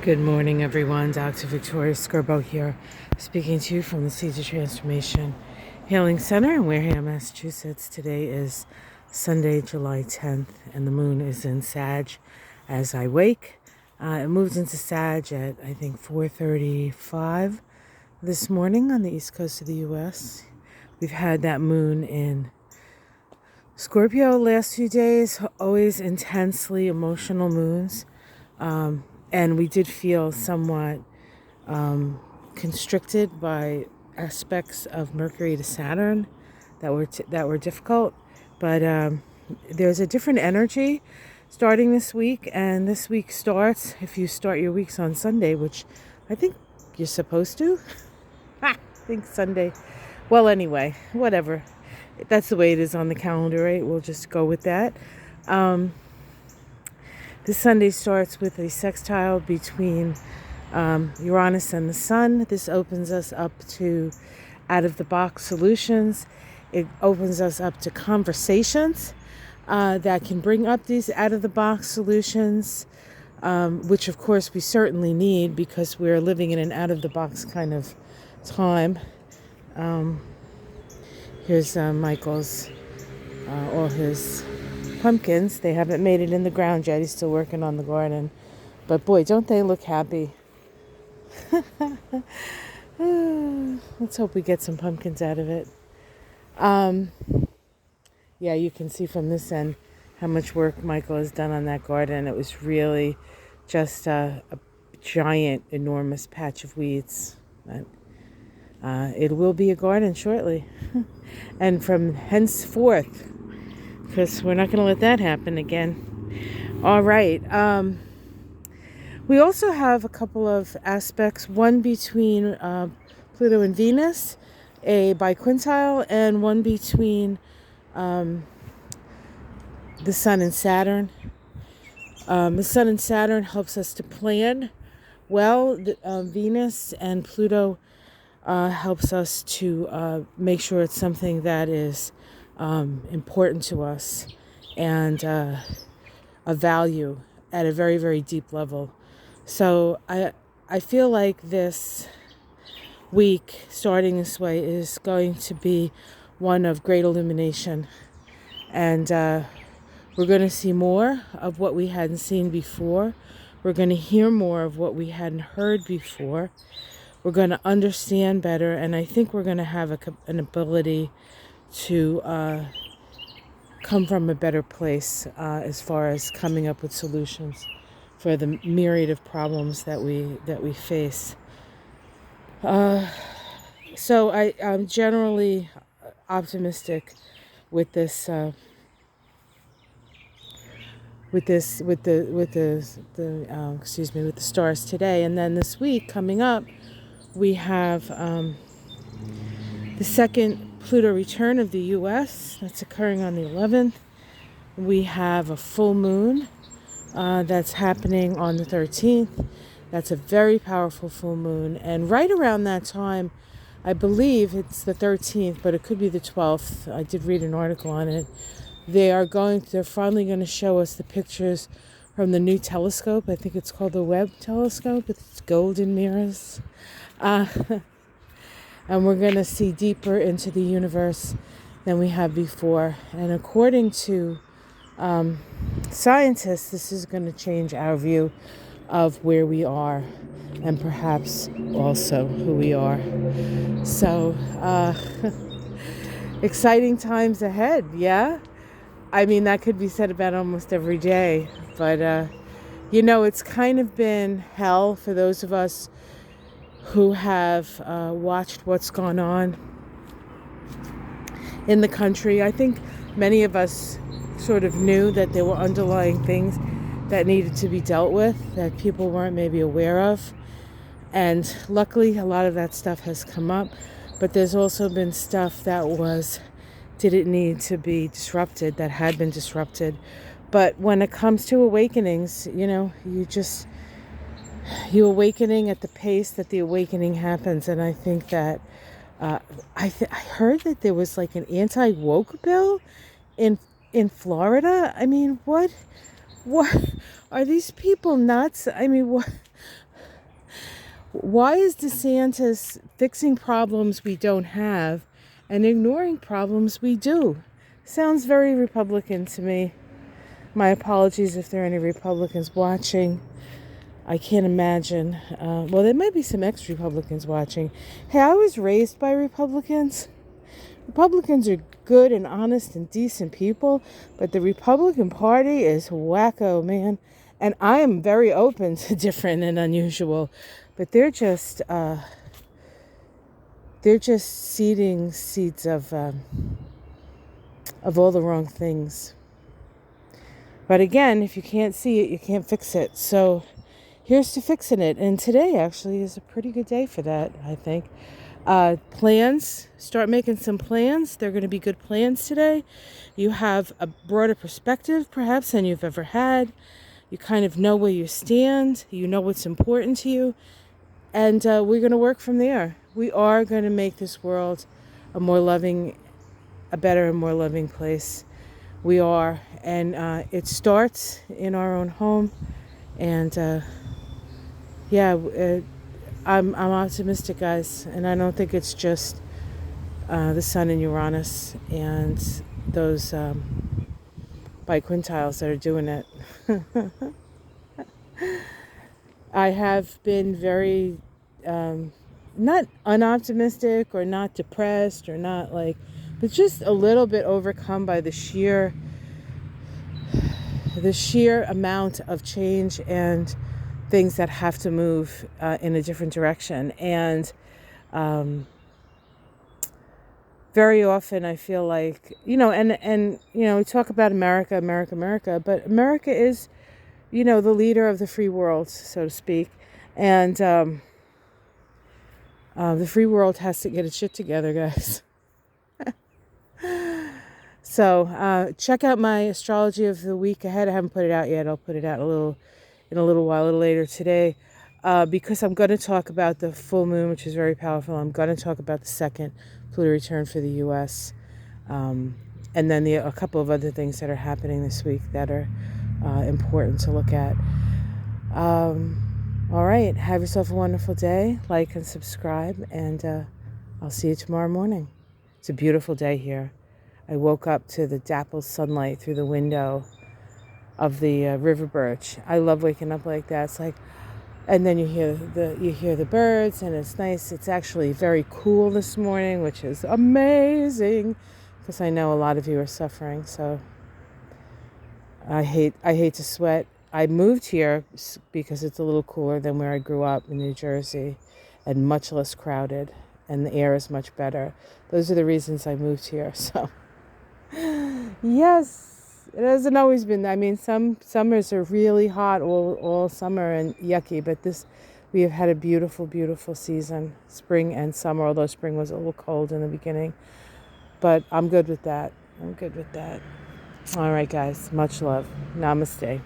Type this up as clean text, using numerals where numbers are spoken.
Good morning, everyone. Dr. Victoria Skirbo here, speaking to you from the Seeds of Transformation Healing Center in Wareham, Massachusetts. Today is Sunday, July 10th, and the moon is in Sag as I wake. It moved into Sag at, I think, 4:35 this morning on the east coast of the U.S. We've had that moon in Scorpio last few days, always intensely emotional moons. And we did feel somewhat constricted by aspects of Mercury to Saturn that were difficult. But there's a different energy starting this week, and this week starts, if you start your weeks on Sunday, which I think you're supposed to. I think Sunday. Well, anyway, whatever. That's the way it is on the calendar, right? We'll just go with that. This Sunday starts with a sextile between Uranus and the Sun. This opens us up to out-of-the-box solutions. It opens us up to conversations that can bring up these out-of-the-box solutions, which, of course, we certainly need because we're living in an out-of-the-box kind of time. Here's Michael's, all his pumpkins. They haven't made it in the ground yet. He's still working on the garden. But boy, don't they look happy. Let's hope we get some pumpkins out of it. Yeah, you can see from this end how much work Michael has done on that garden. It was really just a giant, enormous patch of weeds. But it will be a garden shortly. And from henceforth, because we're not going to let that happen again. All right. We also have a couple of aspects, one between Pluto and Venus, a biquintile, and one between the Sun and Saturn. The Sun and Saturn helps us to plan well. Venus and Pluto helps us to make sure it's something that is important to us and a value at a very, very deep level. So I feel like this week, starting this way, is going to be one of great illumination. And we're going to see more of what we hadn't seen before. We're going to hear more of what we hadn't heard before. We're going to understand better, and I think we're going to have an ability to come from a better place as far as coming up with solutions for the myriad of problems that we face. So I'm generally optimistic with this. With the stars today, and then this week coming up, we have the second Pluto return of the U.S. that's occurring on the 11th. We have a full moon that's happening on the 13th. That's a very powerful full moon. And right around that time, I believe it's the 13th, but it could be the 12th. I did read an article on it. They're finally going to show us the pictures from the new telescope. I think it's called the Webb telescope with its golden mirrors. And we're going to see deeper into the universe than we have before. And according to scientists, this is going to change our view of where we are and perhaps also who we are. So, exciting times ahead, yeah? I mean, that could be said about almost every day. But, it's kind of been hell for those of us who have watched what's gone on in the country. I think many of us sort of knew that there were underlying things that needed to be dealt with that people weren't maybe aware of. And luckily, a lot of that stuff has come up. But there's also been stuff that didn't need to be disrupted, that had been disrupted. But when it comes to awakenings, you awakening at the pace that the awakening happens. And I think that I heard that there was like an anti-woke bill in Florida. I mean, what are these people nuts? I mean, what Why is DeSantis fixing problems we don't have and ignoring problems we do? Sounds very Republican to me. My apologies if there are any Republicans watching. I can't imagine. Well, there might be some ex-Republicans watching. Hey, I was raised by Republicans. Republicans are good and honest and decent people, but the Republican Party is wacko, man. And I am very open to different and unusual, but they're just seeding seeds of all the wrong things. But again, if you can't see it, you can't fix it. So here's to fixing it. And today actually is a pretty good day for that, I think. Plans, start making some plans. They're going to be good plans today. You have a broader perspective perhaps than you've ever had. You kind of know where you stand. You know what's important to you. And we're going to work from there. We are going to make this world a better and more loving place. We are. And it starts in our own home. And I'm optimistic, guys. And I don't think it's just the Sun and Uranus and those biquintiles that are doing it. I have been very not unoptimistic or not depressed or not but just a little bit overcome by the sheer amount of change and things that have to move in a different direction. And very often I feel like, and we talk about America, but America is, the leader of the free world, so to speak. And the free world has to get its shit together, guys. So check out my astrology of the week ahead. I haven't put it out yet. I'll put it out in a little while, a little later today, because I'm going to talk about the full moon, which is very powerful. I'm going to talk about the second Pluto return for the U.S., and then a couple of other things that are happening this week that are important to look at. All right. Have yourself a wonderful day. Like and subscribe, and I'll see you tomorrow morning. It's a beautiful day here. I woke up to the dappled sunlight through the window of the river birch. I love waking up like that. It's like, and then you hear the birds, and it's nice. It's actually very cool this morning, which is amazing, because I know a lot of you are suffering. So I hate to sweat. I moved here because it's a little cooler than where I grew up in New Jersey, and much less crowded, and the air is much better. Those are the reasons I moved here. So yes, it hasn't always been. I mean, some summers are really hot all summer and yucky, but we have had a beautiful, beautiful season, spring and summer, although spring was a little cold in the beginning. But I'm good with that. All right, guys. Much love. Namaste.